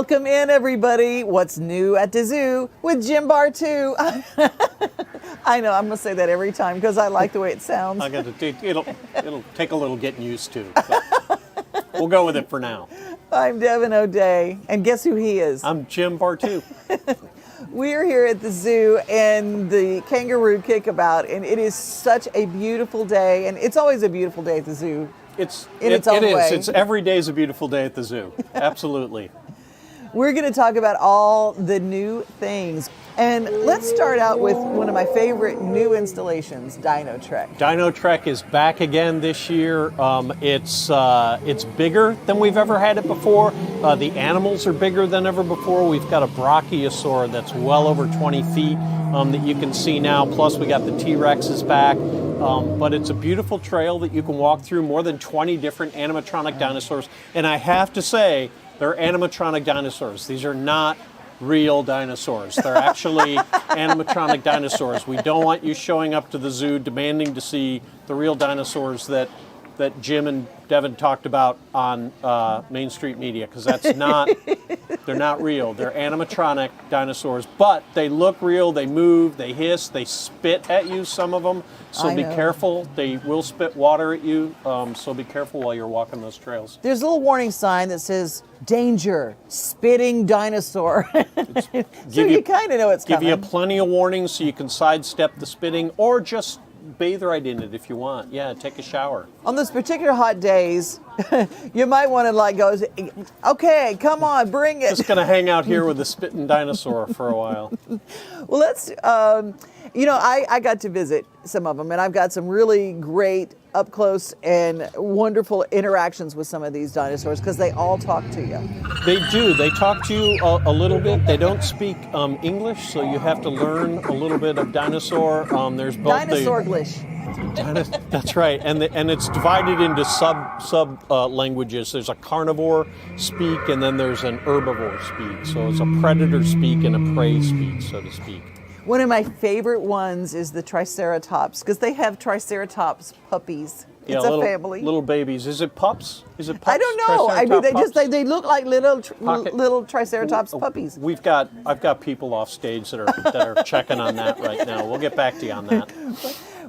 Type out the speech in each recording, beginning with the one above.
Welcome in, everybody. What's new at the zoo with Jim Bartoo? I know, I'm going to say that every time because I like the way it sounds. It'll take a little getting used to, but we'll go with it for now. I'm Devon O'Day, and guess who he is? I'm Jim Bartoo. We're here at the zoo and the kangaroo kickabout, and it is such a beautiful day, and it's always a beautiful day at the zoo. It its own way. is. Every day is a beautiful day at the zoo. Absolutely. We're going to talk about all the new things. And let's start out with one of my favorite new installations, Dino Trek. Dino Trek is back again this year. It's bigger than we've ever had it before. The animals are bigger than ever before. We've got a brachiosaur that's well over 20 feet that you can see now. Plus, we got the T-Rexes back. But it's a beautiful trail that you can walk through, more than 20 different animatronic dinosaurs. And I have to say, they're animatronic dinosaurs. These are not real dinosaurs. They're actually animatronic dinosaurs. We don't want you showing up to the zoo demanding to see the real dinosaurs that Jim and Devon talked about on Main Street Media, because they're not real. They're animatronic dinosaurs, but they look real. They move, they hiss, they spit at you, some of them. So be careful. They will spit water at you, so be careful while you're walking those trails. There's a little warning sign that says, danger, spitting dinosaur. So you kind of know it's coming. Give you plenty of warnings so you can sidestep the spitting, or just bathe right in it if you want. Yeah, take a shower. On those particular hot days, you might want to go, okay, come on, bring it. Just going to hang out here with a spitting dinosaur for a while. Well, let's, I got to visit some of them, and I've got some really great up close and wonderful interactions with some of these dinosaurs because they all talk to you. They do. They talk to you a little bit. They don't speak English, so you have to learn a little bit of dinosaur. There's both Dinosaur-glish. That's right, and it's divided into sub languages. There's a carnivore speak, and then there's an herbivore speak. So it's a predator speak and a prey speak, so to speak. One of my favorite ones is the Triceratops, because they have Triceratops puppies. It's a family. Little babies. Is it pups? I don't know. I mean, they look like little Triceratops puppies. I've got people off stage that are checking on that right now. We'll get back to you on that.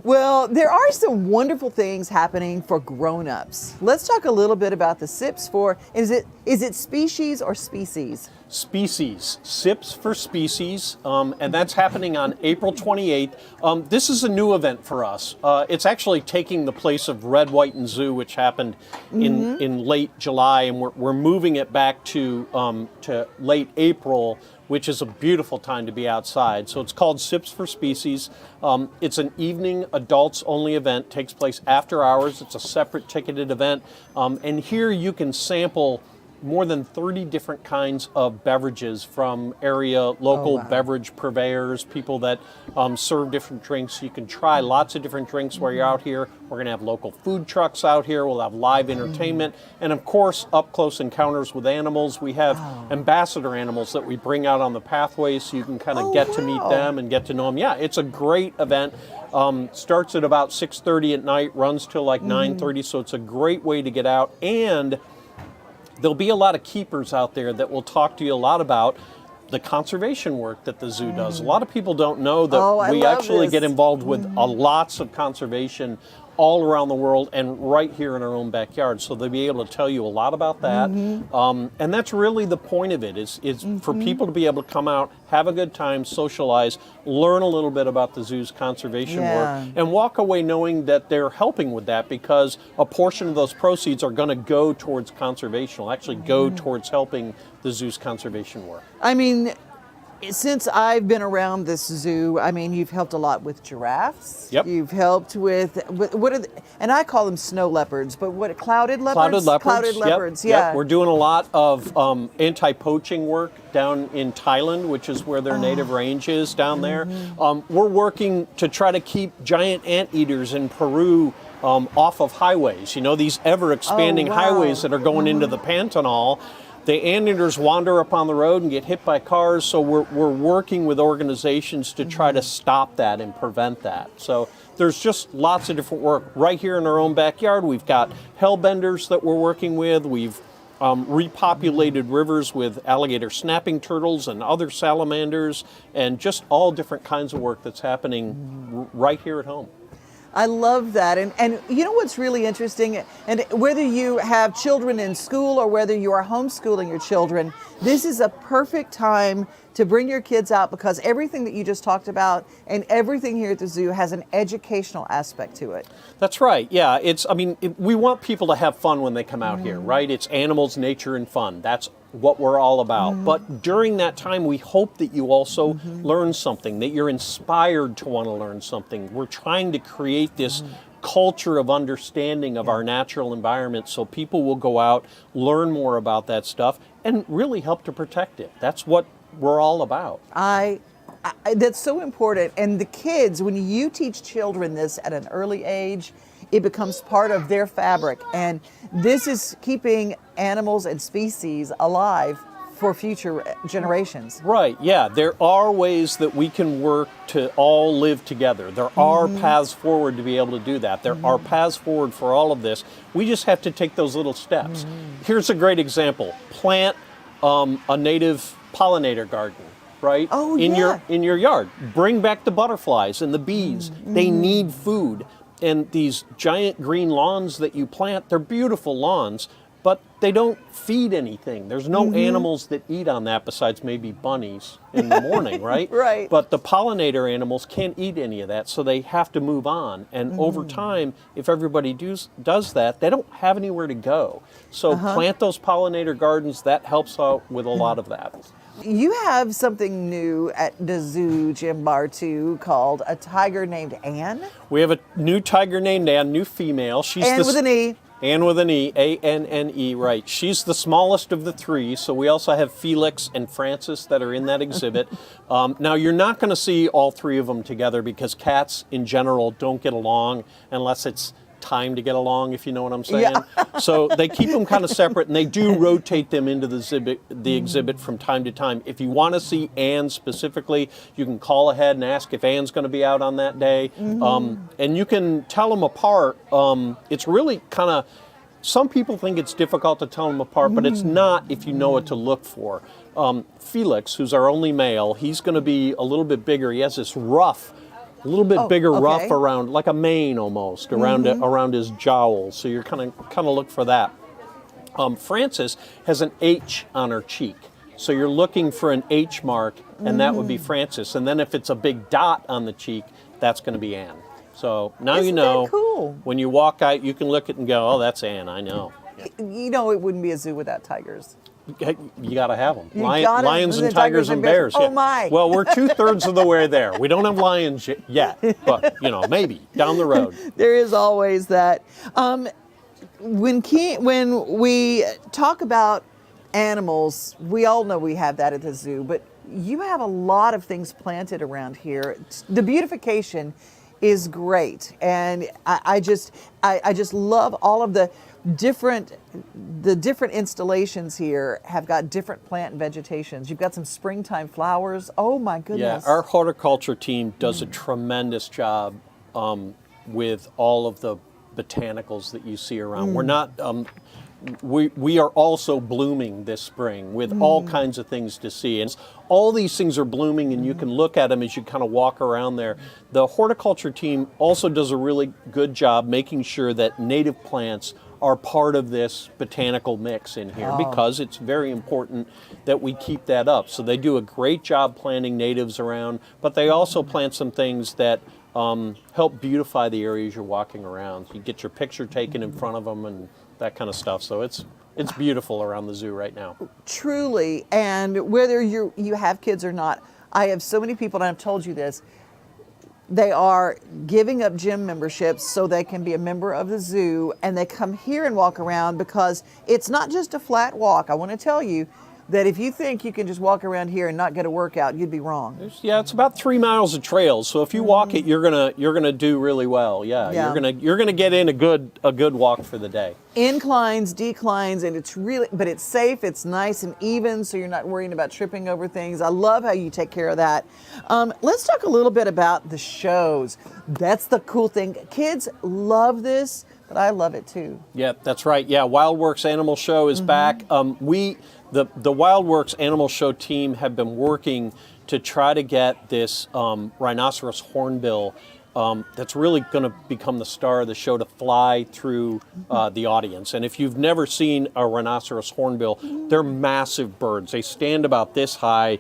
Well, there are some wonderful things happening for grown-ups. Let's talk a little bit about the SIPs for, is it species or species? Species. SIPs for species, and that's happening on April 28th. This is a new event for us. It's actually taking the place of Red, White, and Zoo, which happened in late July, and we're moving it back to late April, which is a beautiful time to be outside. So it's called SIPs for Species. It's an evening adults-only event, takes place after hours. It's a separate ticketed event. And here you can sample more than 30 different kinds of beverages from local beverage purveyors, people that serve different drinks. You can try lots of different drinks while you're out here. We're going to have local food trucks out here. We'll have live entertainment. And of course, up close encounters with animals. We have ambassador animals that we bring out on the pathways so you can kind of get to meet them and get to know them. Yeah, it's a great event. Starts at about 6:30 at night, runs till like 9:30. So it's a great way to get out. And there'll be a lot of keepers out there that will talk to you a lot about the conservation work that the zoo does. A lot of people don't know that we actually get involved with lots of conservation all around the world and right here in our own backyard. So they'll be able to tell you a lot about that. And that's really the point of it, is for people to be able to come out, have a good time, socialize, learn a little bit about the zoo's conservation work, and walk away knowing that they're helping with that, because a portion of those proceeds are going to go towards conservation, will actually go towards helping the zoo's conservation work. I mean, since I've been around this zoo, I mean, you've helped a lot with giraffes. Yep. You've helped with what are and I call them snow leopards, but what, clouded leopards? Clouded leopards. Yeah. Yep. We're doing a lot of anti-poaching work down in Thailand, which is where their native range is down there. We're working to try to keep giant anteaters in Peru off of highways. You know, these ever-expanding highways that are going into the Pantanal. The anteaters wander up on the road and get hit by cars, so we're working with organizations to try to stop that and prevent that. So there's just lots of different work. Right here in our own backyard, we've got hellbenders that we're working with. We've repopulated rivers with alligator snapping turtles and other salamanders, and just all different kinds of work that's happening right here at home. I love that. And you know what's really interesting? And whether you have children in school or whether you are homeschooling your children, this is a perfect time to bring your kids out, because everything that you just talked about and everything here at the zoo has an educational aspect to it. That's right. Yeah, we want people to have fun when they come out here, right? It's animals, nature, and fun. That's what we're all about. But during that time, we hope that you also learn something, that you're inspired to want to learn something. We're trying to create this culture of understanding of our natural environment, so people will go out, learn more about that stuff, and really help to protect it. That's what we're all about. That's so important. And the kids, when you teach children this at an early age, it becomes part of their fabric. And this is keeping animals and species alive for future generations. Right, yeah. There are ways that we can work to all live together. There are paths forward to be able to do that. There are paths forward for all of this. We just have to take those little steps. Here's a great example. Plant a native pollinator garden, right? Oh, in yeah. your yard. Bring back the butterflies and the bees. They need food. And these giant green lawns that you plant, they're beautiful lawns, but they don't feed anything. There's no animals that eat on that besides maybe bunnies in the morning, right? Right. But the pollinator animals can't eat any of that, so they have to move on. And over time, if everybody does that, they don't have anywhere to go. So plant those pollinator gardens. That helps out with a lot of that. You have something new at the zoo, Jim Bartoo, called a tiger named Anne. We have a new tiger named Anne, new female. She's Anne with an E. Anne with an E, A-N-N-E, right. She's the smallest of the three, so we also have Felix and Francis that are in that exhibit. Now, you're not going to see all three of them together, because cats in general don't get along unless it's time to get along, if you know what I'm saying. Yeah. So they keep them kind of separate, and they do rotate them into the exhibit from time to time. If you want to see Anne specifically, you can call ahead and ask if Anne's going to be out on that day. And you can tell them apart. It's really kind of, some people think it's difficult to tell them apart, but it's not if you know what to look for. Felix, who's our only male, he's going to be a little bit bigger. He has this rough, a little bit bigger ruff around, like a mane almost, around his jowls. So you're kind of look for that. Frances has an H on her cheek. So you're looking for an H mark, and that would be Frances. And then if it's a big dot on the cheek, that's going to be Anne. So now you know. Isn't that cool? When you walk out, you can look at it and go, oh, that's Anne, I know. You know, it wouldn't be a zoo without tigers. You got to have them. Gotta, lions and tigers and bears. Oh, yeah. my. Well, we're 2/3 of the way there. We don't have lions yet, but, maybe down the road. There is always that. When we talk about animals, we all know we have that at the zoo, but you have a lot of things planted around here. The beautification is great, and I just love all of the different installations here have got different plant and vegetations. You've got some springtime flowers. Oh my goodness. Yeah, our horticulture team does a tremendous job with all of the botanicals that you see around. We're not we are also blooming this spring with all kinds of things to see. And all these things are blooming, and you can look at them as you kind of walk around there. The horticulture team also does a really good job making sure that native plants are part of this botanical mix in here, because it's very important that we keep that up. So they do a great job planting natives around, but they also plant some things that help beautify the areas you're walking around. You get your picture taken in front of them and that kind of stuff. So it's beautiful around the zoo right now. Truly, and whether you have kids or not, I have so many people, and I've told you this, they are giving up gym memberships so they can be a member of the zoo, and they come here and walk around, because it's not just a flat walk. I want to tell you that if you think you can just walk around here and not get a workout, you'd be wrong. Yeah, it's about 3 miles of trails. So if you walk it, you're gonna do really well. Yeah. You're gonna get in a good walk for the day. Inclines, declines, and but it's safe, it's nice and even, so you're not worrying about tripping over things. I love how you take care of that. Let's talk a little bit about the shows. That's the cool thing. Kids love this but I love it too. Yeah, that's right. Yeah, WildWorks Animal Show is back. The WildWorks Animal Show team have been working to try to get this rhinoceros hornbill that's really going to become the star of the show to fly through the audience. And if you've never seen a rhinoceros hornbill, they're massive birds. They stand about this high,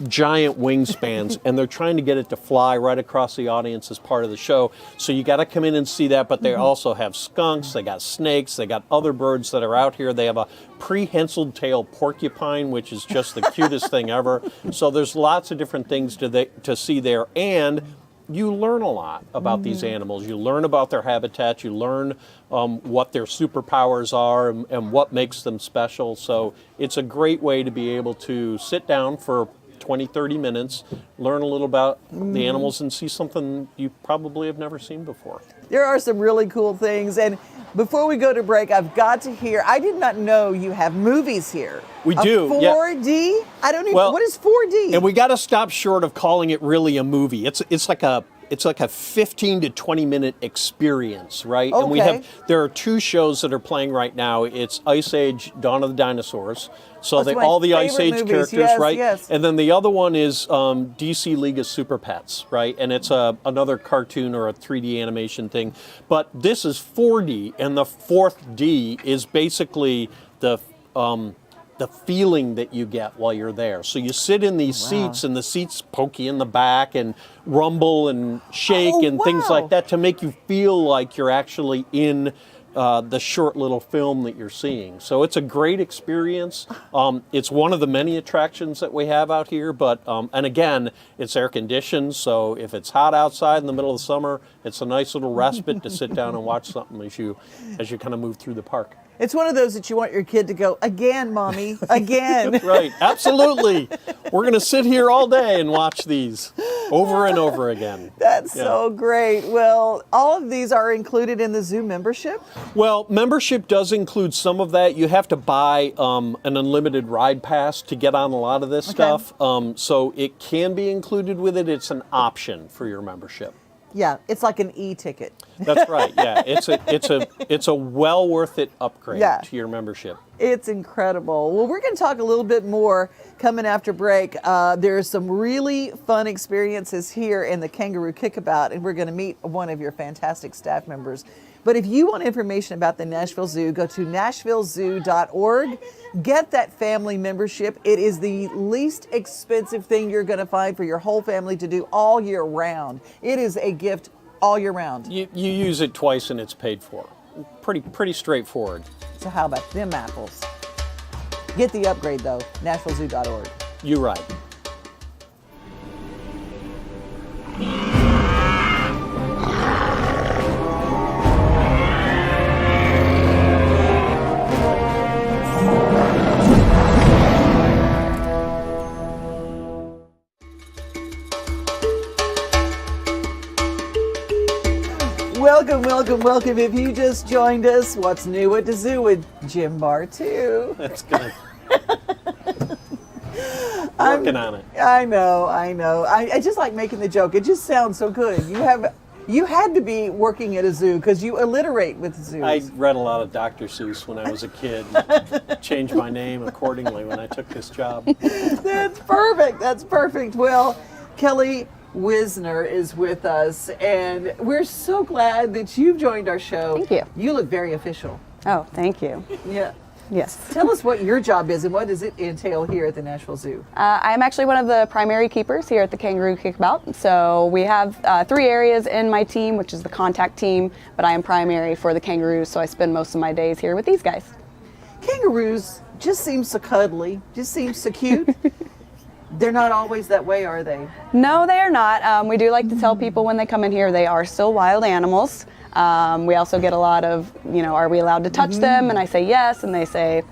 giant wingspans, and they're trying to get it to fly right across the audience as part of the show. So you got to come in and see that, but they also have skunks, they got snakes, they got other birds that are out here. They have a prehensile tail porcupine, which is just the cutest thing ever. So there's lots of different things to see there, and you learn a lot about these animals. You learn about their habitat, you learn what their superpowers are and what makes them special. So it's a great way to be able to sit down for 20, 30 minutes, learn a little about the animals and see something you probably have never seen before. There are some really cool things. And before we go to break, I've got to hear, I did not know you have movies here. We do. 4D? Yeah. I don't even, what is 4D? And we got to stop short of calling it really a movie. It's like a 15 to 20 minute experience, right? Okay. And there are two shows that are playing right now. It's Ice Age, Dawn of the Dinosaurs. So all the Ice Age characters, yes, right? Yes. And then the other one is DC League of Super Pets, right? And it's another cartoon or a 3D animation thing. But this is 4D, and the fourth D is basically the feeling that you get while you're there. So you sit in these seats, and the seats poke you in the back and rumble and shake and things like that to make you feel like you're actually in the short little film that you're seeing. So it's a great experience. It's one of the many attractions that we have out here, but and again, it's air conditioned, so if it's hot outside in the middle of the summer, it's a nice little respite to sit down and watch something as you kind of move through the park. It's one of those that you want your kid to go, again, Mommy, again. Right, absolutely. We're going to sit here all day and watch these over and over again. That's so great. Well, all of these are included in the zoo membership? Well, membership does include some of that. You have to buy an unlimited ride pass to get on a lot of this stuff. So it can be included with it. It's an option for your membership. Yeah, it's like an e-ticket. That's right. Yeah, it's a well worth it upgrade to your membership. It's incredible. Well, we're going to talk a little bit more coming after break. There's some really fun experiences here in the Kangaroo Kickabout, and we're going to meet one of your fantastic staff members. But if you want information about the Nashville Zoo, go to nashvillezoo.org. Get that family membership. It is the least expensive thing you're going to find for your whole family to do all year round. It is a gift all year round. You use it twice and it's paid for. Pretty straightforward. So how about them apples? Get the upgrade though, nashvillezoo.org. You're right. Welcome. If you just joined us, what's new at the zoo with Jim Bartoo? That's good. Working on it. I know. I just like making the joke. It just sounds so good. You had to be working at a zoo because you alliterate with zoos. I read a lot of Dr. Seuss when I was a kid. Changed my name accordingly when I took this job. That's perfect. Well, Kelly Wisner is with us, and we're so glad that you've joined our show. Thank you. You look very official. Oh, thank you. Yeah. Yes. Tell us what your job is and what does it entail here at the Nashville Zoo? I'm actually one of the primary keepers here at the Kangaroo Kickabout. So we have 3 areas in my team, which is the contact team, but I am primary for the kangaroos, so I spend most of my days here with these guys. Kangaroos just seem so cuddly, just seem so cute. They're not always that way, are they? No, they are not. We do like to tell people when they come in here they are still wild animals. We also get a lot of, are we allowed to touch them? And I say yes, and they say,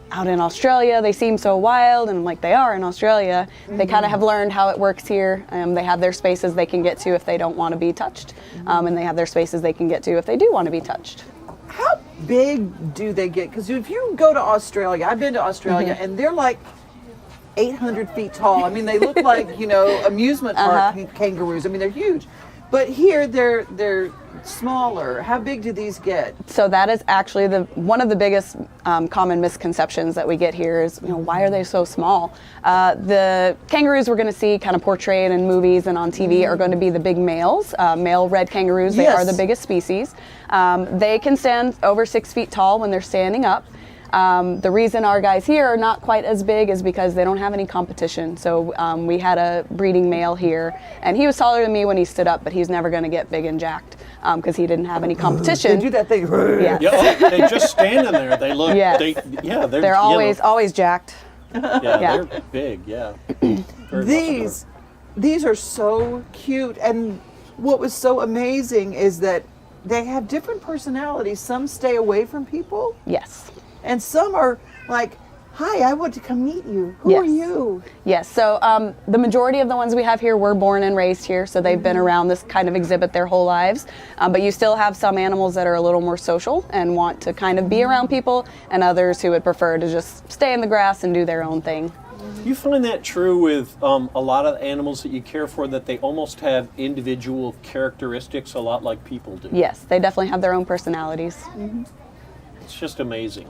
out in Australia they seem so wild, and I'm like, they are in Australia. They kind of have learned how it works here. They have their spaces they can get to if they don't want to be touched, and they have their spaces they can get to if they do want to be touched. How big do they get? Because if you go to Australia, I've been to Australia, and they're like 800 feet tall. I mean, they look like, amusement park kangaroos. I mean, they're huge. But here they're smaller. How big do these get? So that is actually one of the biggest common misconceptions that we get here is, why are they so small? The kangaroos we're going to see kind of portrayed in movies and on TV are going to be the big males, male red kangaroos. They are the biggest species. They can stand over 6 feet tall when they're standing up. The reason our guys here are not quite as big is because they don't have any competition. So we had a breeding male here, and he was taller than me when he stood up, but he's never going to get big and jacked because he didn't have any competition. They do that thing. Yeah. Yeah, they just standing there. They look. Yes. They're always jacked. They're big. Yeah. Very These are so cute, and what was so amazing is that they have different personalities. Some stay away from people. Yes. And some are like, hi, I want to come meet you. Who are you? Yes, so the majority of the ones we have here were born and raised here, so they've been around this kind of exhibit their whole lives. But you still have some animals that are a little more social and want to kind of be around people, and others who would prefer to just stay in the grass and do their own thing. You find that true with a lot of animals that you care for, that they almost have individual characteristics, a lot like people do? Yes, they definitely have their own personalities. It's just amazing.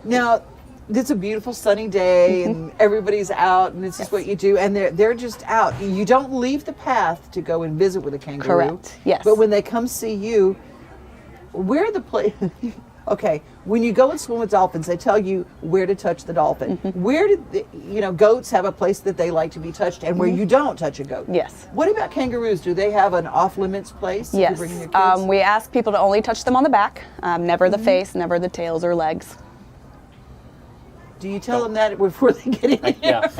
Now, it's a beautiful sunny day, and everybody's out, and this is what you do, and they're just out. You don't leave the path to go and visit with a kangaroo. Correct. Yes. But when they come see you, where the place? Okay, when you go and swim with dolphins, they tell you where to touch the dolphin. Where did goats have a place that they like to be touched, and where you don't touch a goat? Yes. What about kangaroos? Do they have an off-limits place? Yes. To bring their kids? We ask people to only touch them on the back, never the face, never the tails or legs. Do you tell them that before they get in? Yeah,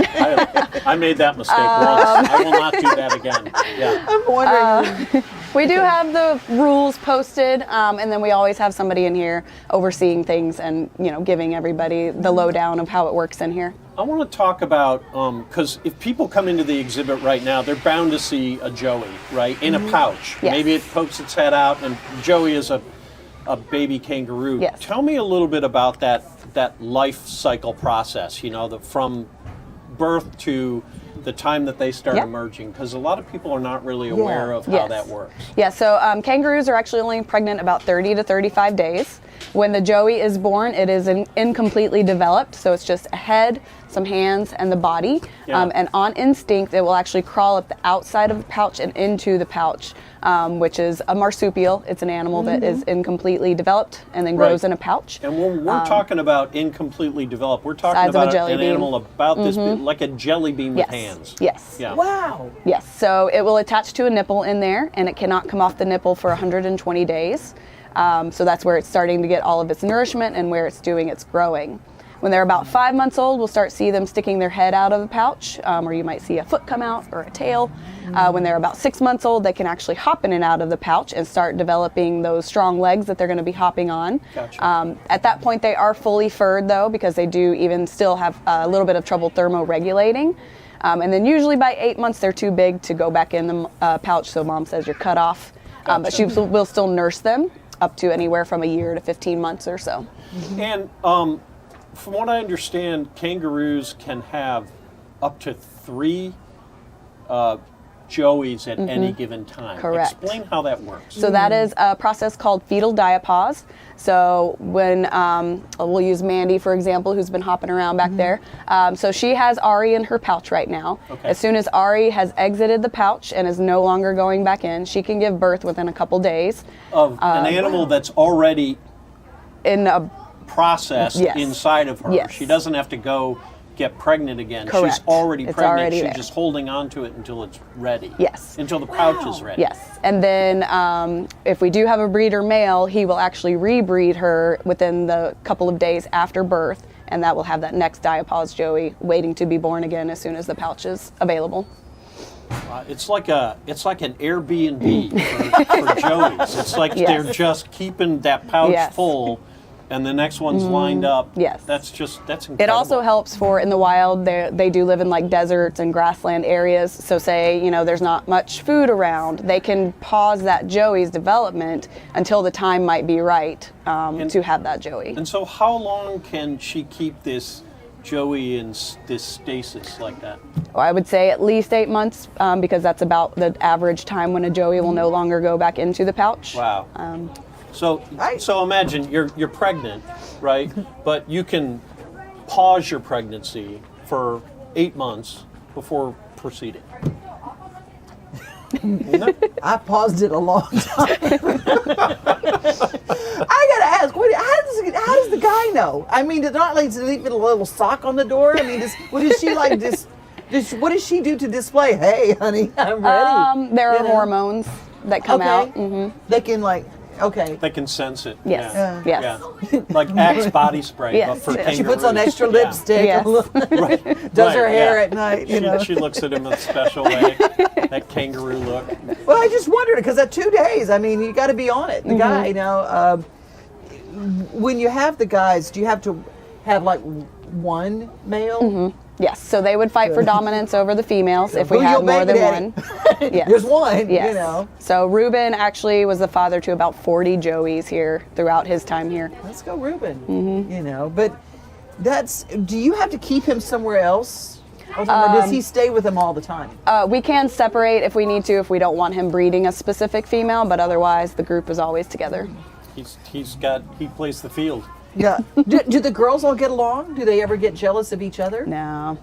I made that mistake once. I will not do that again. Yeah. I'm wondering. We do have the rules posted, and then we always have somebody in here overseeing things and giving everybody the lowdown of how it works in here. I want to talk about, because if people come into the exhibit right now, they're bound to see a joey, right, in a pouch. Yes. Maybe it pokes its head out, and joey is a baby kangaroo. Yes. Tell me a little bit about that life cycle process, from birth to the time that they start emerging, because a lot of people are not really aware of how that works. Yeah, so kangaroos are actually only pregnant about 30 to 35 days. When the joey is born, it is incompletely developed, so it's just a head, some hands, and the body. And on instinct, it will actually crawl up the outside of the pouch and into the pouch, which is a marsupial. It's an animal that is incompletely developed and then grows in a pouch. And when we're talking about incompletely developed, we're talking about an animal about this big, like a jelly bean with hands. Yes. Yeah. Wow. Yes, so it will attach to a nipple in there, and it cannot come off the nipple for 120 days. So that's where it's starting to get all of its nourishment and where it's doing its growing. When they're about 5 months old, we'll start see them sticking their head out of the pouch, or you might see a foot come out or a tail. When they're about 6 months old, they can actually hop in and out of the pouch and start developing those strong legs that they're going to be hopping on. Gotcha. At that point, they are fully furred, though, because they do even still have a little bit of trouble thermoregulating. And then usually by 8 months, they're too big to go back in the pouch, so mom says you're cut off. But she will still nurse them up to anywhere from a year to 15 months or so. And from what I understand, kangaroos can have up to 3 joeys at any given time. Correct. Explain how that works. So that is a process called fetal diapause. So when we'll use Mandy, for example, who's been hopping around back there. So she has Ari in her pouch right now. Okay. As soon as Ari has exited the pouch and is no longer going back in, she can give birth within a couple days. Of an animal that's already In a processed inside of her. Yes. She doesn't have to go get pregnant again. Correct. She's already It's pregnant. already She's there. just holding on to it until it's ready. Yes. Until the pouch is ready. Yes, and then if we do have a breeder male, he will actually rebreed her within the couple of days after birth, and that will have that next diapause joey waiting to be born again as soon as the pouch is available. It's like an Airbnb for joeys. It's like they're just keeping that pouch full, and the next one's lined up. Yes. That's incredible. It also helps for in the wild. They do live in like deserts and grassland areas. So say there's not much food around, they can pause that joey's development until the time might be right to have that joey. And so, how long can she keep this Joey in this stasis like that? I would say at least 8 months, because that's about the average time when a Joey will no longer go back into the pouch. Wow. So imagine you're pregnant, right? But you can pause your pregnancy for 8 months before proceeding. I paused it a long time. I gotta ask, how does the guy know? I mean, did not like leave it a little sock on the door? I mean, what does she like? What does she do to display? Hey, honey, I'm ready. There are hormones that come out. Mm-hmm. They can okay. They can sense it. Yes. Yeah. Yes. Yeah. Like Axe body spray, Yes. but for kangaroos. She puts on extra lipstick. Yes. Does her hair yeah. at night. She looks at him in a special way. That kangaroo look. Well, I just wondered because at 2 days, I mean, you got to be on it. The guy, when you have the guys, do you have to have like one male? Yes. So they would fight for dominance over the females if we Who had your more baby than daddy? one. Yes. There's one, Yes. So Ruben actually was the father to about 40 Joeys here throughout his time here. Let's go, Ruben. But do you have to keep him somewhere else? Or does he stay with them all the time? We can separate if we need to, if we don't want him breeding a specific female, but otherwise the group is always together. He plays the field. Yeah. Do the girls all get along? Do they ever get jealous of each other? No.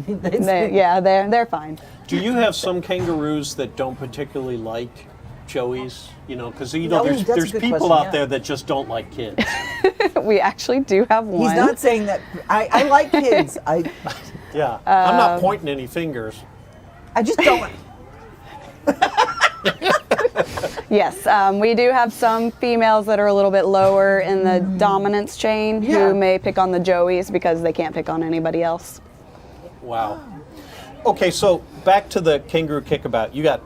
They- They're fine. Do you have some kangaroos that don't particularly like Joeys? Because that's there's a good people question, out there that just don't like kids. We actually do have one. He's not saying that. I like kids. Yeah. I'm not pointing any fingers. I just don't. Yes, we do have some females that are a little bit lower in the dominance chain who may pick on the Joeys because they can't pick on anybody else. Wow. Okay, so back to the kangaroo kickabout. You got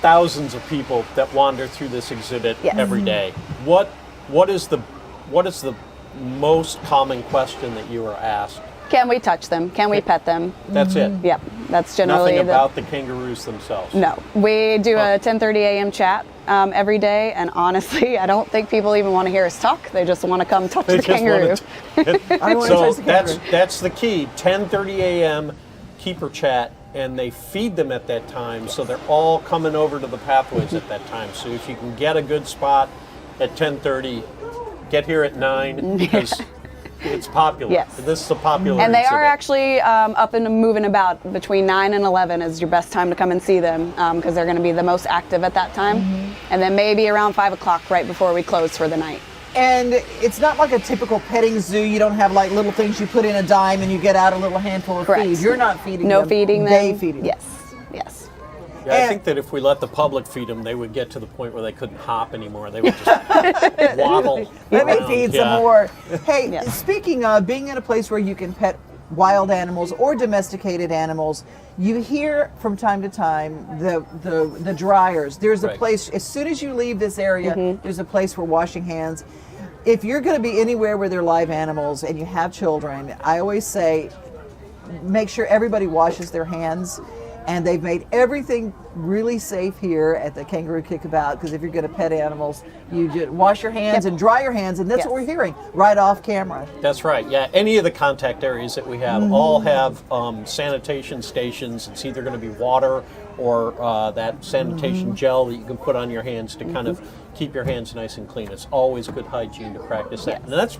thousands of people that wander through this exhibit Yes. every day. What is the most common question that you are asked? Can we touch them? Can we pet them? That's it. Yep, that's generally Nothing about the kangaroos themselves. No, we do a 10:30 a.m. chat every day, and honestly, I don't think people even want to hear us talk. They just want to come touch the kangaroo. I want to So touch the kangaroo. that's the key. 10:30 a.m. keeper chat, and they feed them at that time, so they're all coming over to the pathways at that time. So if you can get a good spot at 10:30, get here at 9 because it's popular. Yes. This is a popular And they exhibit. are actually up and moving about between 9 and 11 is your best time to come and see them because they're going to be the most active at that time. And then maybe around 5 o'clock right before we close for the night. And it's not like a typical petting zoo. You don't have like little things you put in a dime and you get out a little handful of Correct. feed. You're not feeding them. No feeding them. They feed them. Yes. Yeah, I And- think that if we let the public feed them, they would get to the point where they couldn't hop anymore. They would just waddle. Let me around. feed Yeah. some more. Hey, Yeah. speaking of being in a place where you can pet wild animals or domesticated animals, you hear from time to time the dryers. There's a Right. place, as soon as you leave this area, there's a place for washing hands. If you're going to be anywhere where there are live animals and you have children, I always say make sure everybody washes their hands. And they've made everything really safe here at the Kangaroo Kickabout because if you're going to pet animals, you just wash your hands and dry your hands, and that's what we're hearing right off camera. That's right. Yeah, any of the contact areas that we have all have sanitation stations. It's either going to be water or that sanitation gel that you can put on your hands to kind of keep your hands nice and clean. It's always good hygiene to practice that. And that's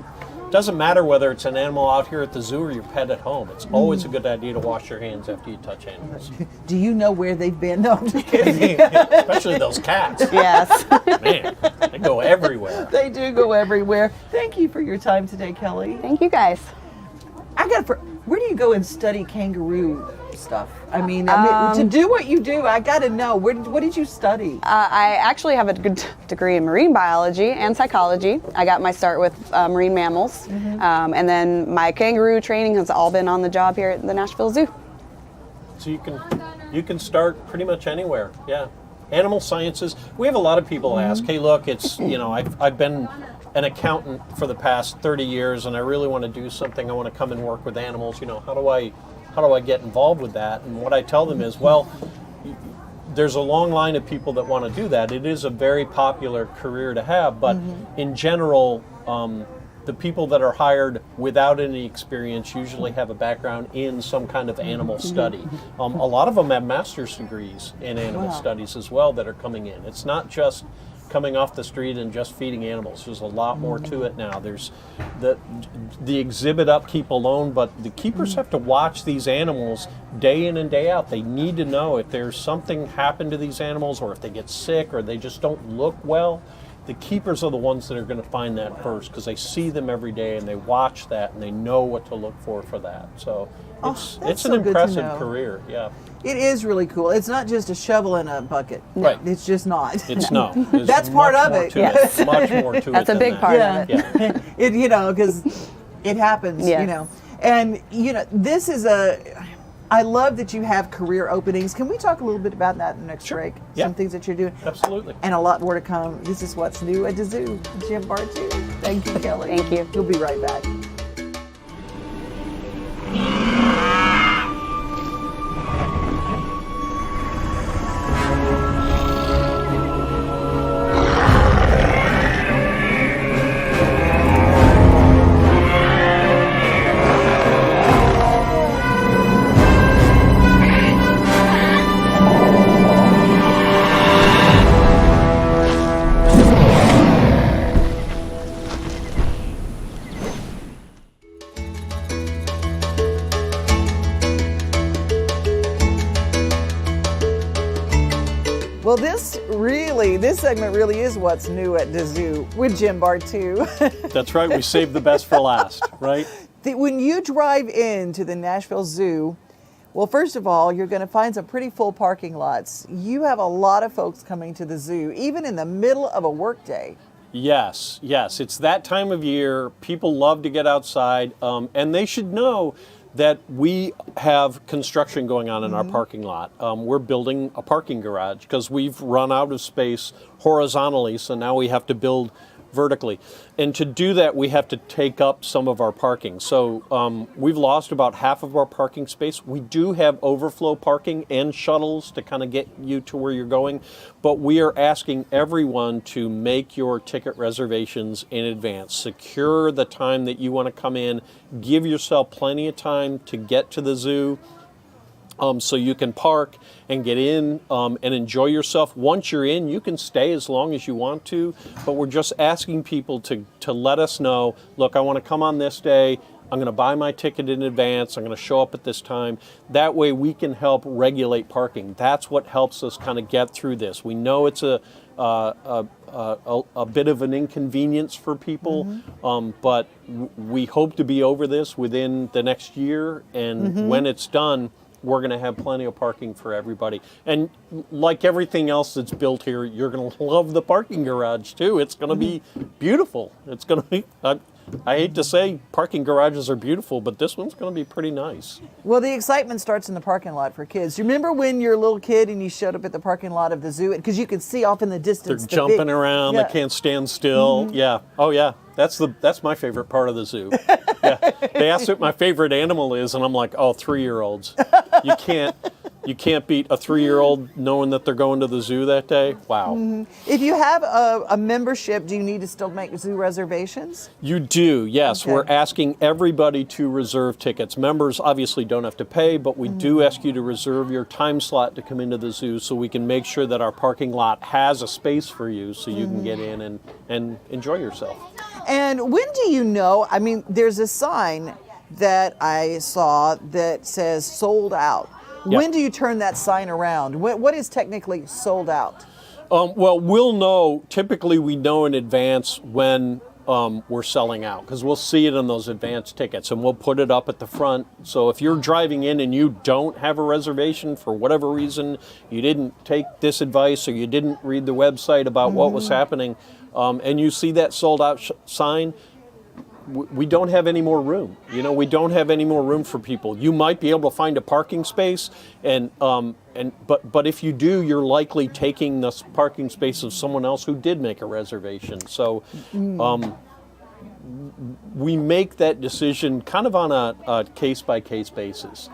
doesn't matter whether it's an animal out here at the zoo or your pet at home. It's always a good idea to wash your hands after you touch animals. Do you know where they've been? No, I'm just kidding. Especially those cats. Yes. Man, they go everywhere. They do go everywhere. Thank you for your time today, Kelly. Thank you guys. Where do you go and study kangaroo stuff? I mean, to do what you do, I got to know. What did you study? I actually have a good degree in marine biology and psychology. I got my start with marine mammals, and then my kangaroo training has all been on the job here at the Nashville Zoo. So you can start pretty much anywhere. Yeah. Animal sciences. We have a lot of people ask, "Hey, look, it's I've been an accountant for the past 30 years, and I really want to do something. I want to come and work with animals. How do I get involved with that?" And what I tell them is, well, there's a long line of people that want to do that. It is a very popular career to have, but in general, the the people that are hired without any experience usually have a background in some kind of animal study. A lot of them have master's degrees in animal studies as well that are coming in. It's not just coming off the street and just feeding animals. There's a lot more to it now. There's the exhibit upkeep alone, but the keepers have to watch these animals day in and day out. They need to know if there's something happened to these animals, or if they get sick, or they just don't look well. The keepers are the ones that are going to find that first, because they see them every day and they watch that and they know what to look for that. So it's an impressive career. Yeah. It is really cool. It's not just a shovel in a bucket. Right. It's just not. It's no. There's That's part much of more it. to Yes. it. Much more to That's it a than big that. part Yeah. of it. It, because it happens, Yes. And, this is I love that you have career openings. Can we talk a little bit about that in the next break? Yeah. Some things that you're doing. Absolutely. And a lot more to come. This is What's New at the Zoo. Jim Bartoo. Thank you, Kelly. Thank you. We'll be right back. Well, this segment really is What's New at the Zoo with Jim Bartoo. That's right. We saved the best for last, right? When you drive into the Nashville Zoo, well, first of all, you're going to find some pretty full parking lots. You have a lot of folks coming to the zoo, even in the middle of a workday. Yes. It's that time of year. People love to get outside, and they should know that we have construction going on in our parking lot. We're building a parking garage because we've run out of space horizontally, so now we have to build vertically. And to do that, we have to take up some of our parking. So we've lost about half of our parking space. We do have overflow parking and shuttles to kind of get you to where you're going, but we are asking everyone to make your ticket reservations in advance. Secure the time that you want to come in. Give yourself plenty of time to get to the zoo. So you can park and get in and enjoy yourself. Once you're in, you can stay as long as you want to, but we're just asking people to let us know, look, I want to come on this day. I'm going to buy my ticket in advance. I'm going to show up at this time. That way we can help regulate parking. That's what helps us kind of get through this. We know it's a bit of an inconvenience for people, but we hope to be over this within the next year, and when it's done, we're going to have plenty of parking for everybody. And like everything else that's built here, you're going to love the parking garage too. It's going to be beautiful. It's going to be, I hate to say parking garages are beautiful, but this one's going to be pretty nice. Well, the excitement starts in the parking lot for kids. You remember when you're a little kid and you showed up at the parking lot of the zoo? Because you could see off in the distance. They're jumping around. They can't stand still. Yeah. Oh, yeah. That's my favorite part of the zoo. Yeah. They asked what my favorite animal is, and I'm like, oh, 3-year-olds. You can't beat a 3-year-old knowing that they're going to the zoo that day. Wow. If you have a membership, do you need to still make zoo reservations? You do, yes. Okay. We're asking everybody to reserve tickets. Members obviously don't have to pay, but we do ask you to reserve your time slot to come into the zoo so we can make sure that our parking lot has a space for you so you can get in and enjoy yourself. And when do you know? I mean, there's a sign that I saw that says sold out. Yep. When do you turn that sign around? What is technically sold out? Well, we'll know. Typically, we know in advance when we're selling out because we'll see it on those advance tickets, and we'll put it up at the front. So if you're driving in and you don't have a reservation for whatever reason, you didn't take this advice or you didn't read the website about what was happening, and you see that sold out sign, we don't have any more room. We don't have any more room for people. You might be able to find a parking space, but if you do, you're likely taking the parking space of someone else who did make a reservation. So we make that decision kind of on a case-by-case basis,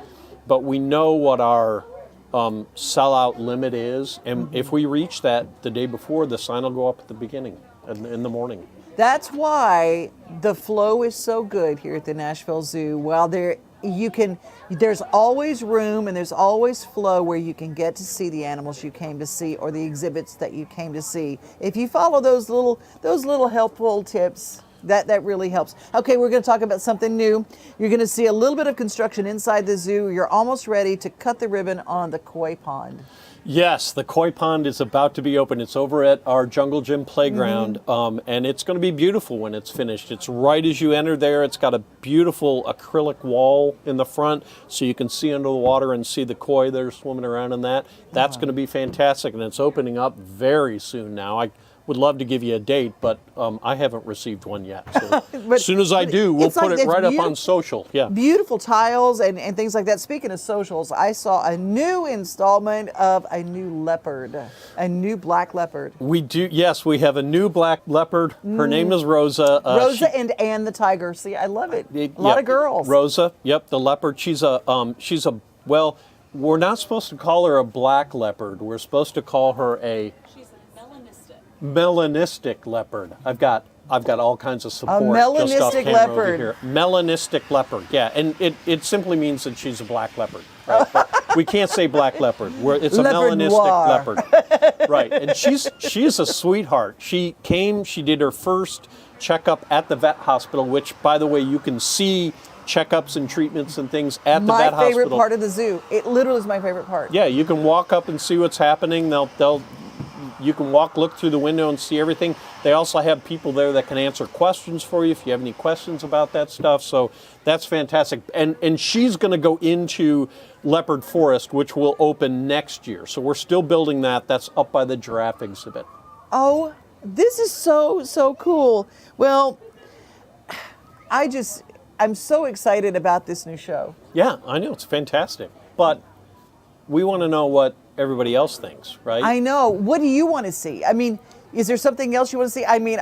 but we know what our sellout limit is, and if we reach that the day before, the sign will go up at the beginning in the morning. That's why the flow is so good here at the Nashville Zoo. While there's always room and there's always flow where you can get to see the animals you came to see or the exhibits that you came to see. If you follow those little helpful tips, that really helps. Okay, we're going to talk about something new. You're going to see a little bit of construction inside the zoo. You're almost ready to cut the ribbon on the koi pond. Yes, the koi pond is about to be open. It's over at our Jungle Gym playground, and it's going to be beautiful when it's finished. It's right as you enter there. It's got a beautiful acrylic wall in the front, so you can see under the water and see the koi that are swimming around in that. That's going to be fantastic, and it's opening up very soon now. I would love to give you a date, but I haven't received one yet. So as soon as I do, we'll put it right up on social. Yeah. Beautiful tiles and things like that. Speaking of socials, I saw a new installment of a new leopard, a new black leopard. We do, yes, we have a new black leopard. Her name is Rosa. Rosa and Anne the tiger. See, I love it. A lot of girls. Rosa, yep, the leopard. Well, we're not supposed to call her a black leopard. We're supposed to call her a melanistic leopard. I've got all kinds of support. A melanistic just off camera leopard. Over here. Melanistic leopard. Yeah, and it simply means that she's a black leopard. Right? But we can't say black leopard. It's a Leopard melanistic noir. leopard. Right. And she's a sweetheart. She did her first checkup at the vet hospital, which, by the way, you can see checkups and treatments and things at the vet hospital. My favorite part of the zoo. It literally is my favorite part. Yeah, you can walk up and see what's happening. You can look through the window and see everything. They also have people there that can answer questions for you if you have any questions about that stuff. So that's fantastic. And she's going to go into Leopard Forest, which will open next year. So we're still building that. That's up by the giraffe exhibit. Oh, this is so cool. Well, I'm so excited about this new show. Yeah, I know. It's fantastic. But we want to know what everybody else thinks, right? I know. What do you want to see? I mean, is there something else you want to see? I mean,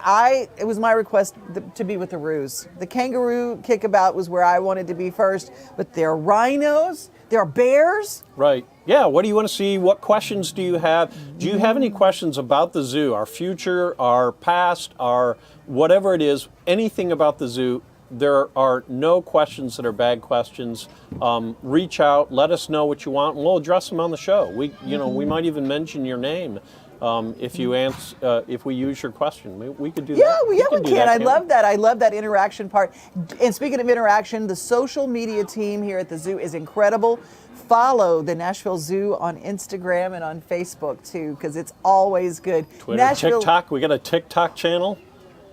it was my request to be with the roos. The kangaroo kickabout was where I wanted to be first, but there are rhinos, there are bears. Right. Yeah, what do you want to see? What questions do you have? Do you have any questions about the zoo, our future, our past, our whatever it is, anything about the zoo? There are no questions that are bad questions. Reach out, let us know what you want, and we'll address them on the show. We might even mention your name if we use your question. We could do that. Yeah, we can. I love that. I love that interaction part. And speaking of interaction, the social media team here at the zoo is incredible. Follow the Nashville Zoo on Instagram and on Facebook too, because it's always good. Twitter, TikTok. We got a TikTok channel.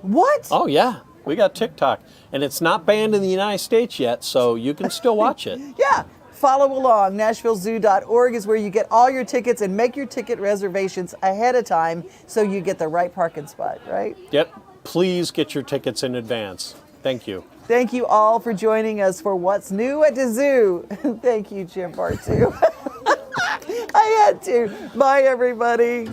What? Oh yeah. We got TikTok, and it's not banned in the United States yet, so you can still watch it. Yeah, follow along. NashvilleZoo.org is where you get all your tickets and make your ticket reservations ahead of time so you get the right parking spot, right? Yep. Please get your tickets in advance. Thank you. Thank you all for joining us for What's New at the Zoo. Thank you, Jim Bartoo. I had to. Bye, everybody.